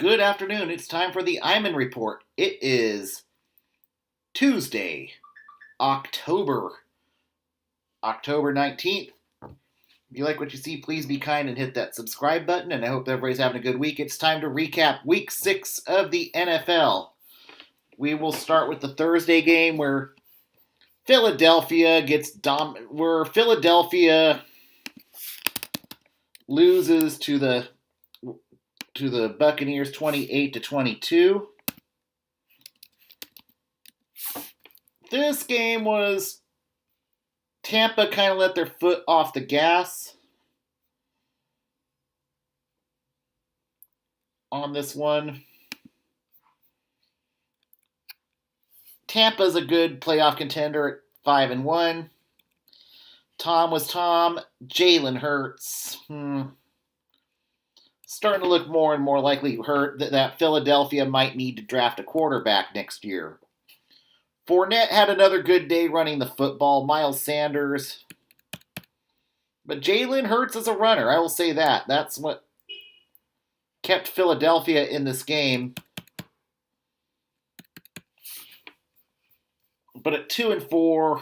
Good afternoon. It's time for the Iman Report. It is Tuesday, October October 19th. If you like what you see, please be kind and hit that subscribe button, and I hope everybody's having a good week. It's time to recap Week 6 of the NFL. We will start with the Thursday game where Philadelphia loses to the Buccaneers 28-22. This game was Tampa kind of let their foot off the gas on this one. Tampa's a good playoff contender at 5-1. Tom was Tom. Jalen Hurts. Starting to look more and more likely that Philadelphia might need to draft a quarterback next year. Fournette had another good day running the football. Miles Sanders. But Jalen Hurts is a runner. I will say that. That's what kept Philadelphia in this game. But at 2-4,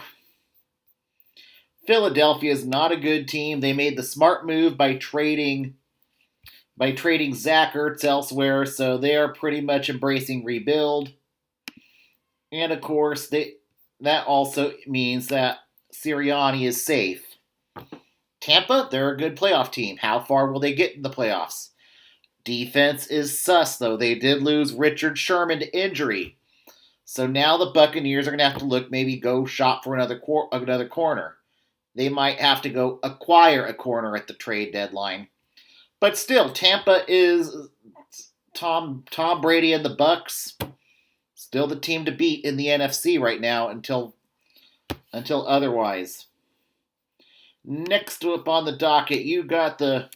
Philadelphia is not a good team. They made the smart move by trading Zach Ertz elsewhere, so they are pretty much embracing rebuild. And of course, that also means that Sirianni is safe. Tampa, they're a good playoff team. How far will they get in the playoffs? Defense is sus, though. They did lose Richard Sherman to injury. So now the Buccaneers are going to have to go shop for another corner. They might have to go acquire a corner at the trade deadline. But still, Tampa is Tom Brady and the Bucs. Still the team to beat in the NFC right now until otherwise. Next up on the docket, you got the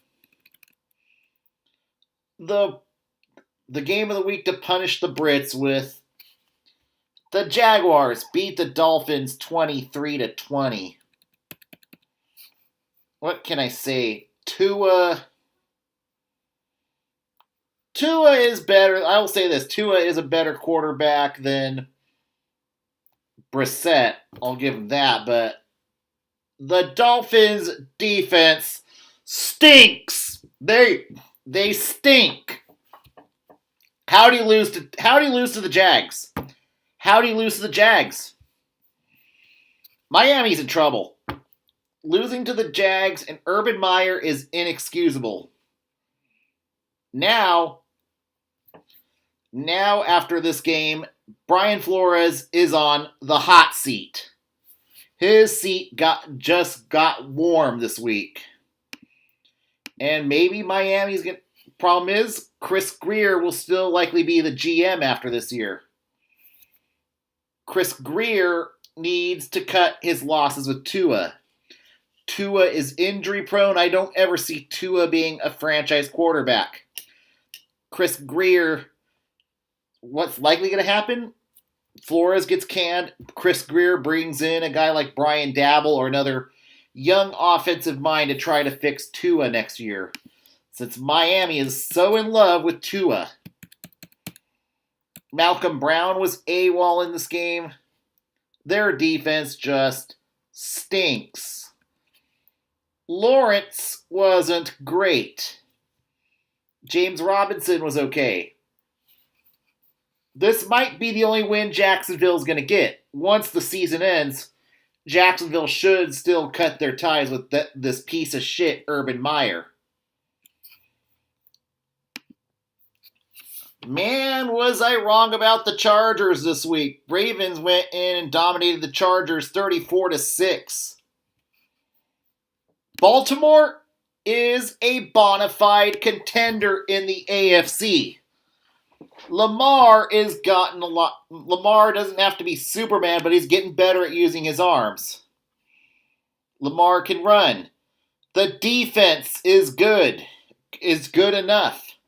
game of the week to punish the Brits with the Jaguars beat the Dolphins 23-20. What can I say? Tua is better. I will say this. Tua is a better quarterback than Brissett. I'll give him that. But the Dolphins' defense stinks. They stink. How do you lose to the Jags? How do you lose to the Jags? Miami's in trouble. Losing to the Jags and Urban Meyer is inexcusable. Now, after this game, Brian Flores is on the hot seat. His seat just got warm this week. And maybe Miami's going to... Problem is, Chris Grier will still likely be the GM after this year. Chris Grier needs to cut his losses with Tua. Tua is injury prone. I don't ever see Tua being a franchise quarterback. Chris Grier, what's likely going to happen? Flores gets canned. Chris Grier brings in a guy like Brian Dabble or another young offensive mind to try to fix Tua next year. Since Miami is so in love with Tua. Malcolm Brown was AWOL in this game. Their defense just stinks. Lawrence wasn't great. James Robinson was okay. This might be the only win Jacksonville's going to get. Once the season ends, Jacksonville should still cut their ties with this piece of shit Urban Meyer. Man, was I wrong about the Chargers this week. Ravens went in and dominated the Chargers 34-6. Baltimore is a bona fide contender in the AFC. Lamar doesn't have to be Superman, but he's getting better at using his arms. Lamar can run. The defense is good enough.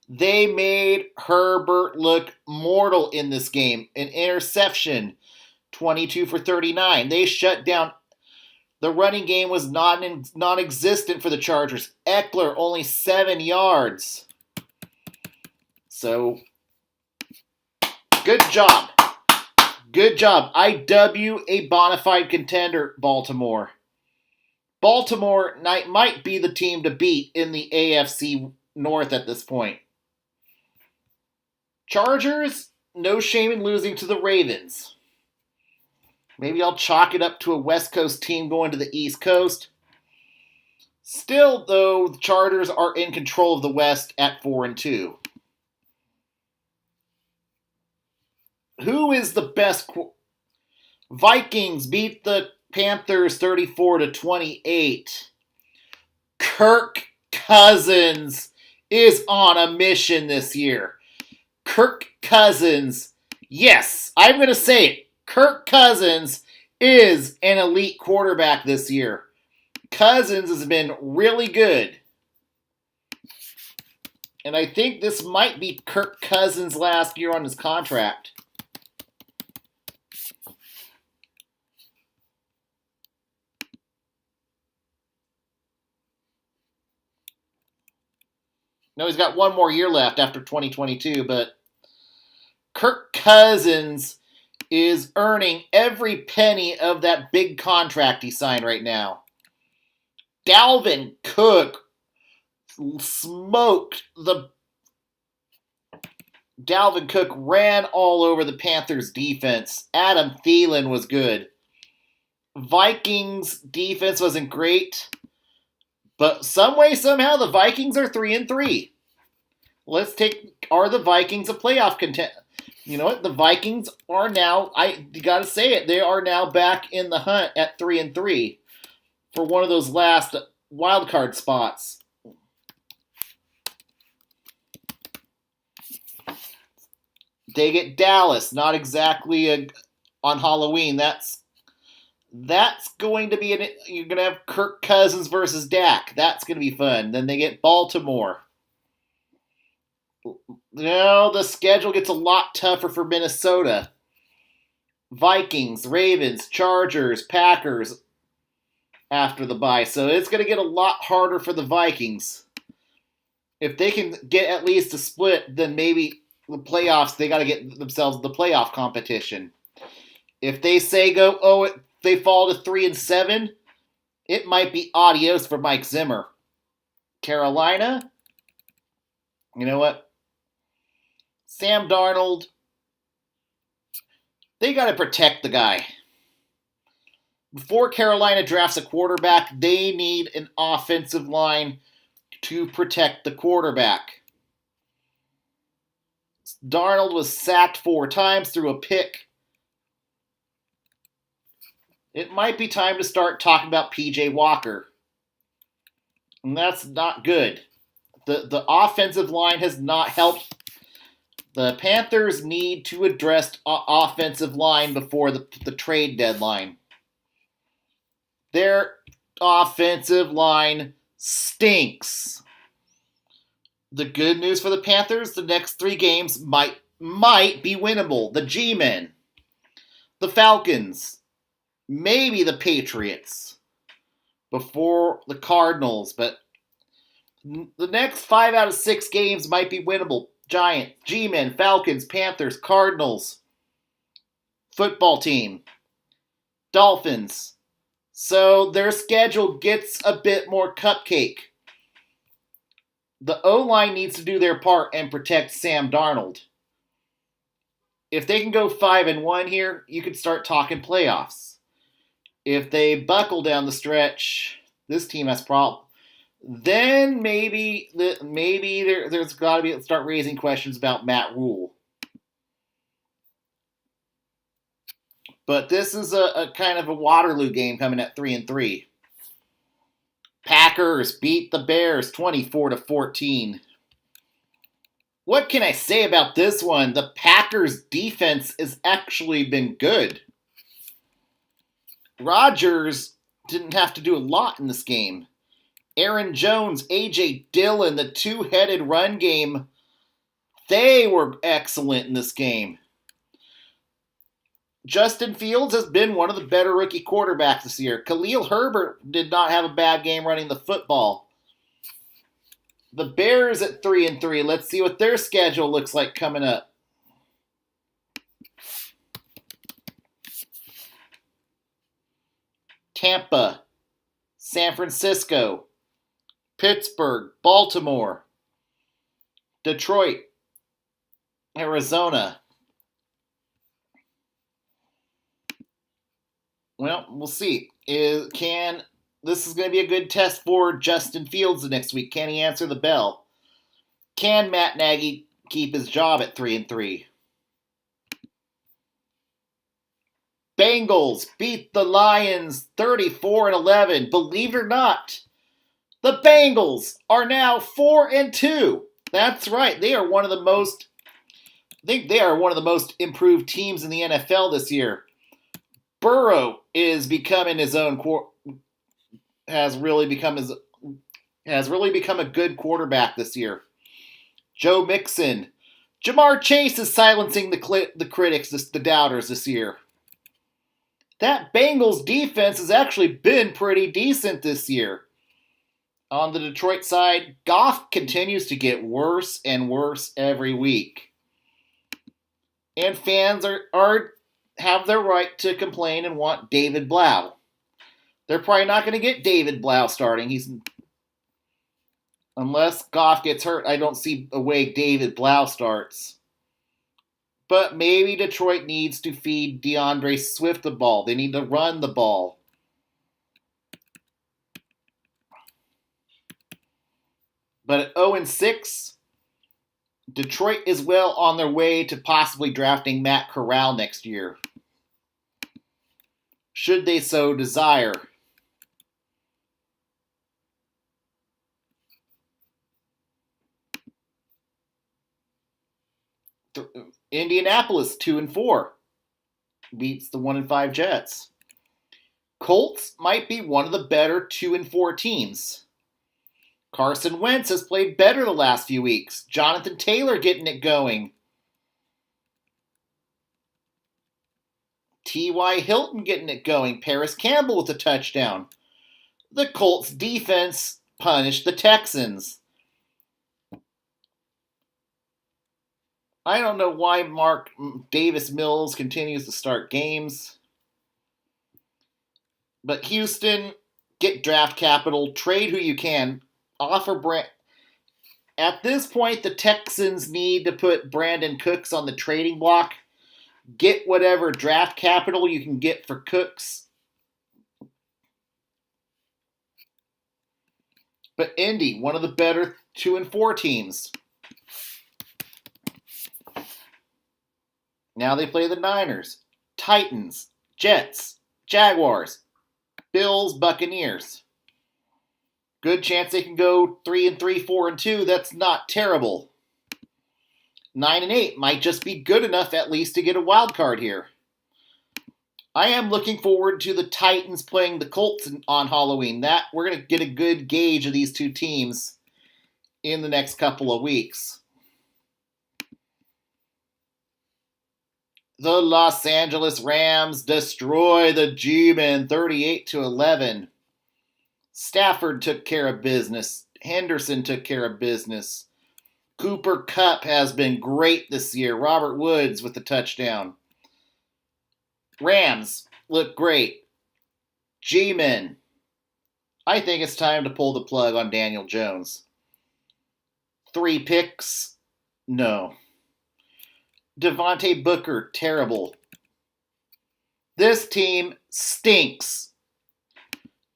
They made Herbert look mortal in this game. An interception, 22 for 39. They shut down. The running game was non-existent for the Chargers. Eckler, only 7 yards. So, good job. Good job. I W a bona fide contender, Baltimore. Baltimore might be the team to beat in the AFC North at this point. Chargers, no shame in losing to the Ravens. Maybe I'll chalk it up to a West Coast team going to the East Coast. Still, though, the Chargers are in control of the West at 4-2. Who is the best? Vikings beat the Panthers 34-28. Kirk Cousins is on a mission this year. Kirk Cousins, yes, I'm going to say it. Kirk Cousins is an elite quarterback this year. Cousins has been really good. And I think this might be Kirk Cousins' last year on his contract. No, he's got one more year left after 2022, but Kirk Cousins is earning every penny of that big contract he signed right now. Dalvin Cook smoked the... Dalvin Cook ran all over the Panthers' defense. Adam Thielen was good. Vikings' defense wasn't great. But some way, somehow, the Vikings are 3-3. Are the Vikings a playoff contender? You know what? The Vikings are now, you gotta say it, they are now back in the hunt at 3-3 for one of those last wild card spots. They get Dallas, not exactly on Halloween. That's going to be you're going to have Kirk Cousins versus Dak. That's going to be fun. Then they get Baltimore. No, the schedule gets a lot tougher for Minnesota. Vikings, Ravens, Chargers, Packers after the bye. So it's going to get a lot harder for the Vikings. If they can get at least a split, then maybe the playoffs, they got to get themselves the playoff competition. If they they fall to 3-7, it might be adios for Mike Zimmer. Carolina, you know what? Sam Darnold, they got to protect the guy. Before Carolina drafts a quarterback, they need an offensive line to protect the quarterback. Darnold was sacked 4 times, threw a pick. It might be time to start talking about P.J. Walker. And that's not good. The offensive line has not helped. The Panthers need to address offensive line before the trade deadline. Their offensive line stinks. The good news for the Panthers, the next 3 games might be winnable. The G-Men, the Falcons, maybe the Patriots before the Cardinals, but the next 5 out of 6 games might be winnable. Giants, G-Men, Falcons, Panthers, Cardinals, football team, Dolphins. So their schedule gets a bit more cupcake. The O-line needs to do their part and protect Sam Darnold. If they can go 5-1 here, you could start talking playoffs. If they buckle down the stretch, this team has problems. Then maybe there's got to be start raising questions about Matt Rule. But this is a kind of a Waterloo game coming at 3-3. Packers beat the Bears 24-14. What can I say about this one? The Packers defense has actually been good. Rodgers didn't have to do a lot in this game. Aaron Jones, A.J. Dillon, the two-headed run game, they were excellent in this game. Justin Fields has been one of the better rookie quarterbacks this year. Khalil Herbert did not have a bad game running the football. The Bears at 3-3. Let's see what their schedule looks like coming up. Tampa, San Francisco, Pittsburgh, Baltimore, Detroit, Arizona. Well, we'll see. This is going to be a good test for Justin Fields the next week. Can he answer the bell? Can Matt Nagy keep his job at 3-3? Bengals beat the Lions 34-11. Believe it or not, the Bengals are now 4-2. That's right. They are one of the most improved teams in the NFL this year. Burrow is becoming his own has really become a good quarterback this year. Joe Mixon, Jamar Chase is silencing the critics, the doubters this year. That Bengals defense has actually been pretty decent this year. On the Detroit side, Goff continues to get worse and worse every week. And fans have their right to complain and want David Blau. They're probably not going to get David Blau starting. Unless Goff gets hurt, I don't see a way David Blau starts. But maybe Detroit needs to feed DeAndre Swift the ball. They need to run the ball. But at 0-6, Detroit is well on their way to possibly drafting Matt Corral next year, should they so desire. Indianapolis 2-4 beats the 1-5 Jets. Colts might be one of the better 2-4 teams. Carson Wentz has played better the last few weeks. Jonathan Taylor getting it going. T.Y. Hilton getting it going. Paris Campbell with a touchdown. The Colts defense punished the Texans. I don't know why Mark Davis Mills continues to start games. But Houston, get draft capital, trade who you can, offer Brand. At this point, the Texans need to put Brandon Cooks on the trading block. Get whatever draft capital you can get for Cooks. But Indy, one of the better 2-4 teams. Now they play the Niners, Titans, Jets, Jaguars, Bills, Buccaneers. Good chance they can go 3-3, 4-2. That's not terrible. 9-8 might just be good enough at least to get a wild card here. I am looking forward to the Titans playing the Colts on Halloween. We're going to get a good gauge of these two teams in the next couple of weeks. The Los Angeles Rams destroy the G-Men 38-11. Stafford took care of business. Henderson took care of business. Cooper Kupp has been great this year. Robert Woods with the touchdown. Rams look great. G-Men. I think it's time to pull the plug on Daniel Jones. 3 picks? No. Devontae Booker, terrible. This team stinks.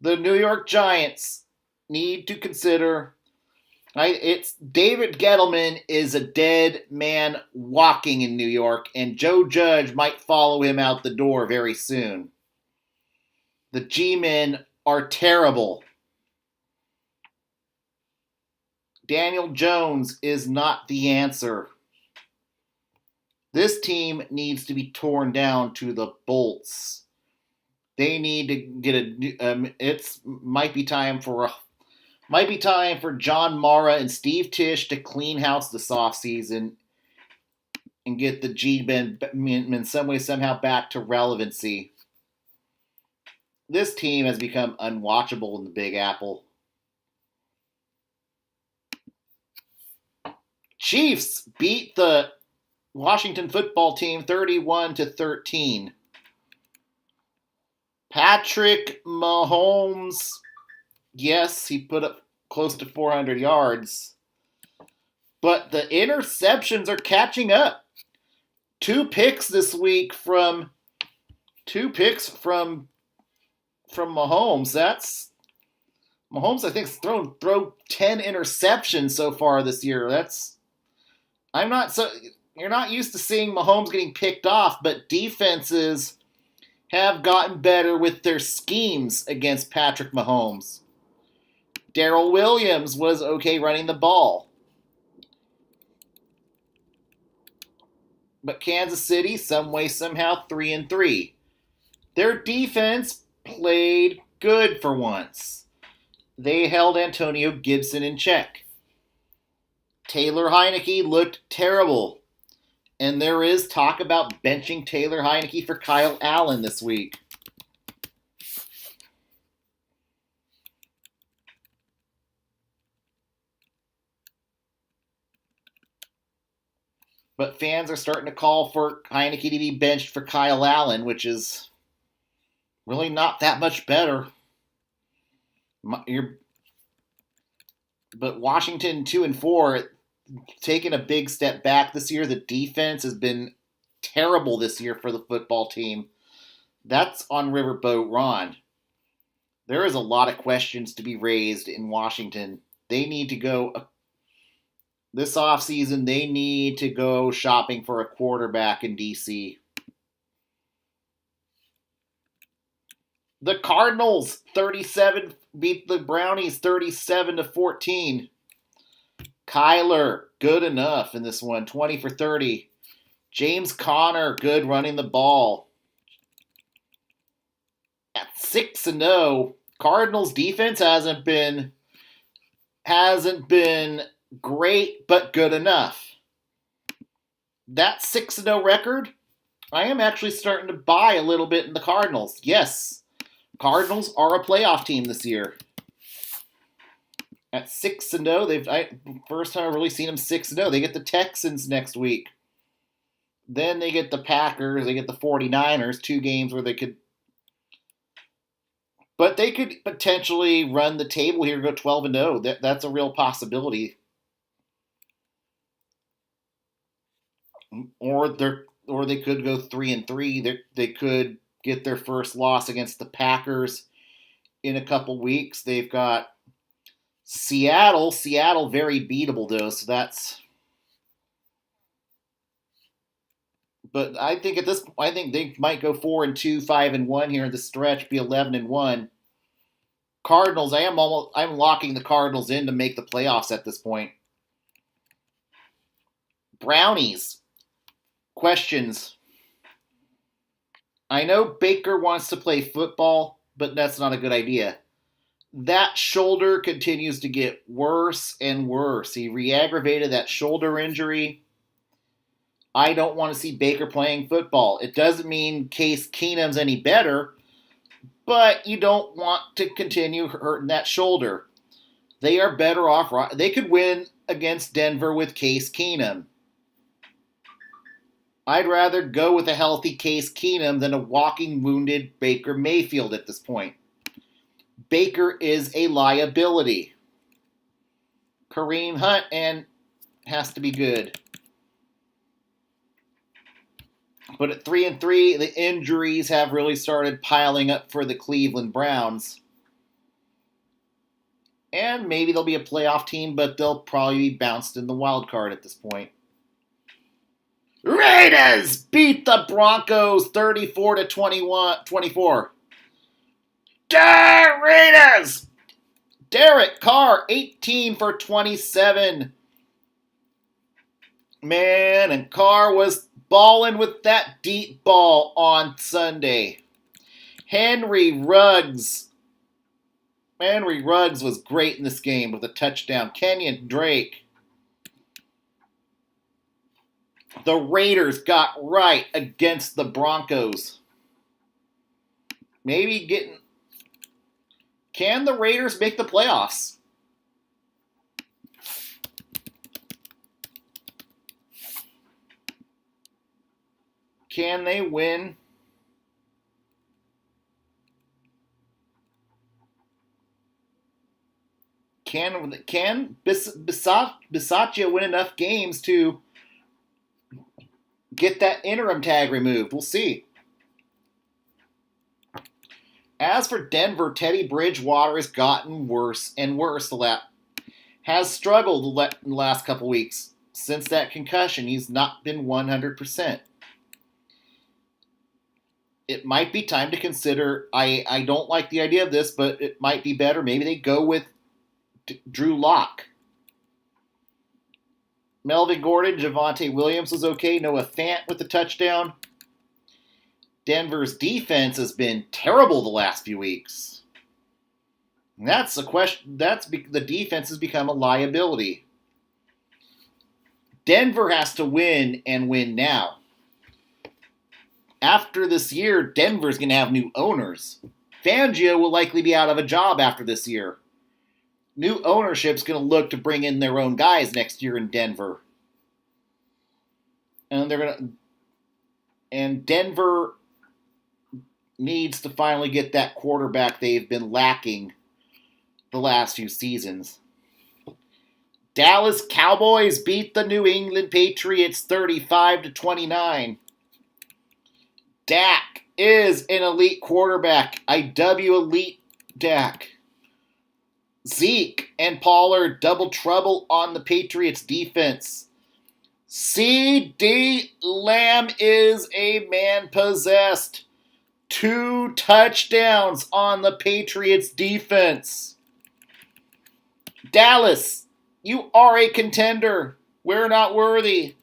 The New York Giants need to consider. David Gettleman is a dead man walking in New York, and Joe Judge might follow him out the door very soon. The G-Men are terrible. Daniel Jones is not the answer. This team needs to be torn down to the bolts. They need to get might be time for John Mara and Steve Tisch to clean house this offseason and get the G-Men in some way somehow back to relevancy. This team has become unwatchable in the Big Apple. Chiefs beat the Washington football team 31-13. Patrick Mahomes, yes, he put up close to 400 yards. But the interceptions are catching up. 2 picks this week from Mahomes. That's Mahomes, I think, has thrown 10 interceptions so far this year. You're not used to seeing Mahomes getting picked off, but defenses have gotten better with their schemes against Patrick Mahomes. Darrell Williams was okay running the ball. But Kansas City, some way, somehow, 3-3. Their defense played good for once. They held Antonio Gibson in check. Taylor Heinicke looked terrible. And there is talk about benching Taylor Heinicke for Kyle Allen this week. But fans are starting to call for Heinicke to be benched for Kyle Allen, which is really not that much better. But Washington 2-4, taking a big step back this year. The defense has been terrible this year for the football team. That's on Riverboat Ron. There is a lot of questions to be raised in Washington. They need to go this offseason. They need to go shopping for a quarterback in DC. The Cardinals beat the Brownies 37-14. Kyler, good enough in this one, 20 for 30. James Conner, good running the ball. At 6-0, Cardinals defense hasn't been great, but good enough. That 6-0 record, I am actually starting to buy a little bit in the Cardinals. Yes, Cardinals are a playoff team this year. At 6-0, first time I've really seen them 6-0. They get the Texans next week. Then they get the Packers. They get the 49ers. 2 games where they could potentially run the table here and go 12-0. That's a real possibility. Or they could go 3-3. They could get their first loss against the Packers in a couple weeks. They've got Seattle very beatable though, so that's. But I think they might go 4-2, 5-1 here in the stretch, be 11-1. Cardinals, I'm locking the Cardinals in to make the playoffs at this point. Brownies. Questions. I know Baker wants to play football, but that's not a good idea. That shoulder continues to get worse and worse. He re-aggravated that shoulder injury. I don't want to see Baker playing football. It doesn't mean Case Keenum's any better, but you don't want to continue hurting that shoulder. They are better off. They could win against Denver with Case Keenum. I'd rather go with a healthy Case Keenum than a walking wounded Baker Mayfield at this point. Baker is a liability. Kareem Hunt has to be good. But at 3-3, the injuries have really started piling up for the Cleveland Browns. And maybe they'll be a playoff team, but they'll probably be bounced in the wild card at this point. Raiders beat the Broncos 34-24. Raiders! Derek Carr, 18 for 27. Man, and Carr was balling with that deep ball on Sunday. Henry Ruggs was great in this game with a touchdown. Kenyon Drake. The Raiders got right against the Broncos. Can the Raiders make the playoffs? Can they win? Can Bisaccia win enough games to get that interim tag removed? We'll see. As for Denver, Teddy Bridgewater has gotten worse and worse. Has struggled in the last couple weeks. Since that concussion, he's not been 100%. It might be time to consider. I don't like the idea of this, but it might be better. Maybe they go with Drew Lock. Melvin Gordon, Javonte Williams was okay. Noah Fant with the touchdown. Denver's defense has been terrible the last few weeks. And that's a question. The defense has become a liability. Denver has to win and win now. After this year, Denver's going to have new owners. Fangio will likely be out of a job after this year. New ownership's going to look to bring in their own guys next year in Denver. And Denver needs to finally get that quarterback they've been lacking the last few seasons. Dallas Cowboys beat the New England Patriots 35-29. Dak is an elite quarterback. IW elite Dak. Zeke and Pollard double trouble on the Patriots defense. CeeDee Lamb is a man possessed. 2 touchdowns on the Patriots defense. Dallas, you are a contender. We're not worthy.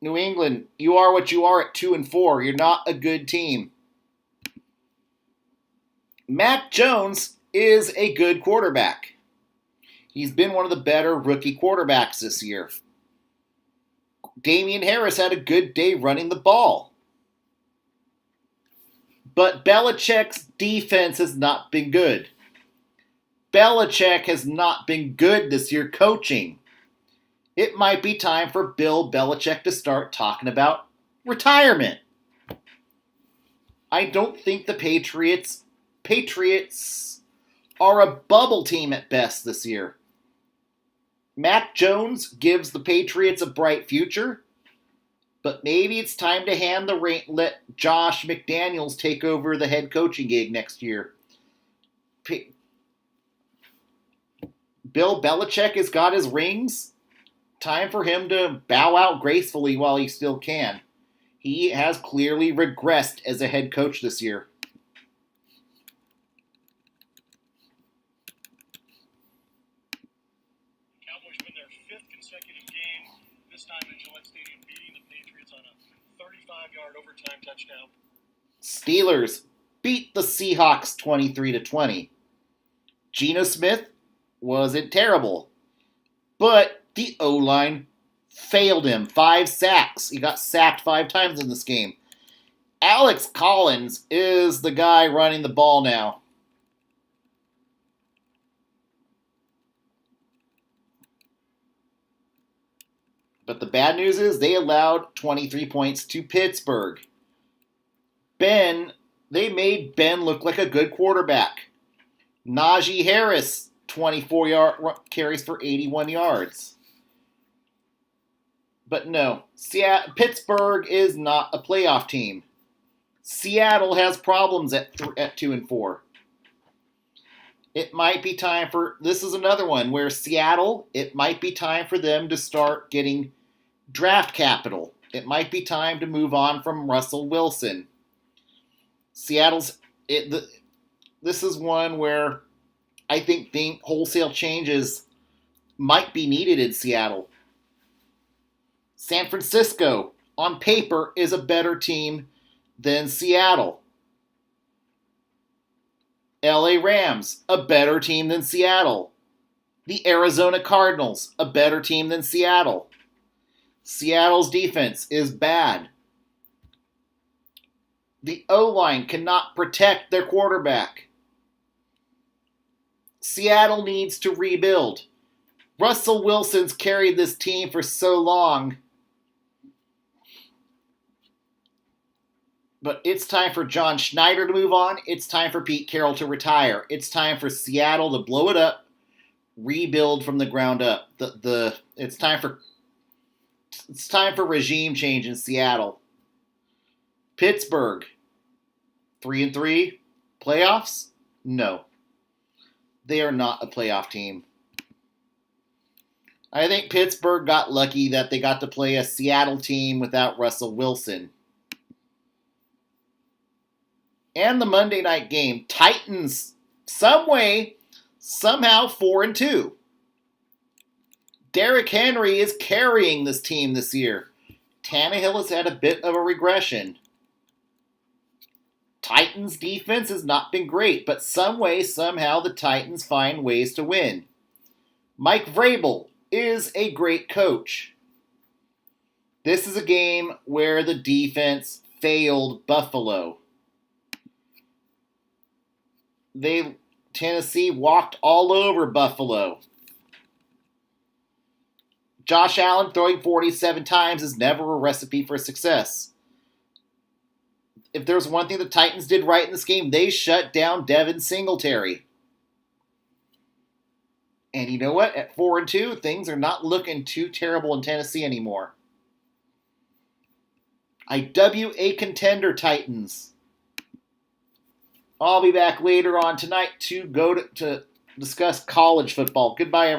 New England, you are what you are at 2-4. You're not a good team. Mac Jones is a good quarterback. He's been one of the better rookie quarterbacks this year. Damian Harris had a good day running the ball. But Belichick's defense has not been good. Belichick has not been good this year coaching. It might be time for Bill Belichick to start talking about retirement. I don't think the Patriots are a bubble team at best this year. Mac Jones gives the Patriots a bright future, but maybe it's time to let Josh McDaniels take over the head coaching gig next year. Bill Belichick has got his rings. Time for him to bow out gracefully while he still can. He has clearly regressed as a head coach this year. Cowboys win their 5th consecutive game, this time at Gillette Stadium, beating the Patriots on a 35-yard overtime touchdown. Steelers beat the Seahawks 23-20. Geno Smith wasn't terrible, but the O-line failed him. 5 sacks. He got sacked 5 times in this game. Alex Collins is the guy running the ball now. But the bad news is they allowed 23 points to Pittsburgh. They made Ben look like a good quarterback. Najee Harris, 24 carries for 81 yards. But no, Pittsburgh is not a playoff team. Seattle has problems at 2-4. It might be time for, this is another one where Seattle, it might be time for them to start getting draft capital. It might be time to move on from Russell Wilson. This is one where I think wholesale changes might be needed in Seattle. San Francisco, on paper, is a better team than Seattle. LA Rams, a better team than Seattle. The Arizona Cardinals, a better team than Seattle. Seattle's defense is bad. The O-line cannot protect their quarterback. Seattle needs to rebuild. Russell Wilson's carried this team for so long. But it's time for John Schneider to move on. It's time for Pete Carroll to retire. It's time for Seattle to blow it up, rebuild from the ground up. It's time for regime change in Seattle. Pittsburgh, 3-3, playoffs? No, they are not a playoff team. I think Pittsburgh got lucky that they got to play a Seattle team without Russell Wilson. And the Monday night game, Titans, somehow 4-2. Derrick Henry is carrying this team this year. Tannehill has had a bit of a regression. Titans defense has not been great, but somehow the Titans find ways to win. Mike Vrabel is a great coach. This is a game where the defense failed Buffalo. Tennessee walked all over Buffalo. Josh Allen throwing 47 times is never a recipe for success. If there's one thing the Titans did right in this game, they shut down Devin Singletary. And you know what? At 4-2, things are not looking too terrible in Tennessee anymore. A contender, Titans. I'll be back later on tonight to discuss college football. Goodbye, everyone.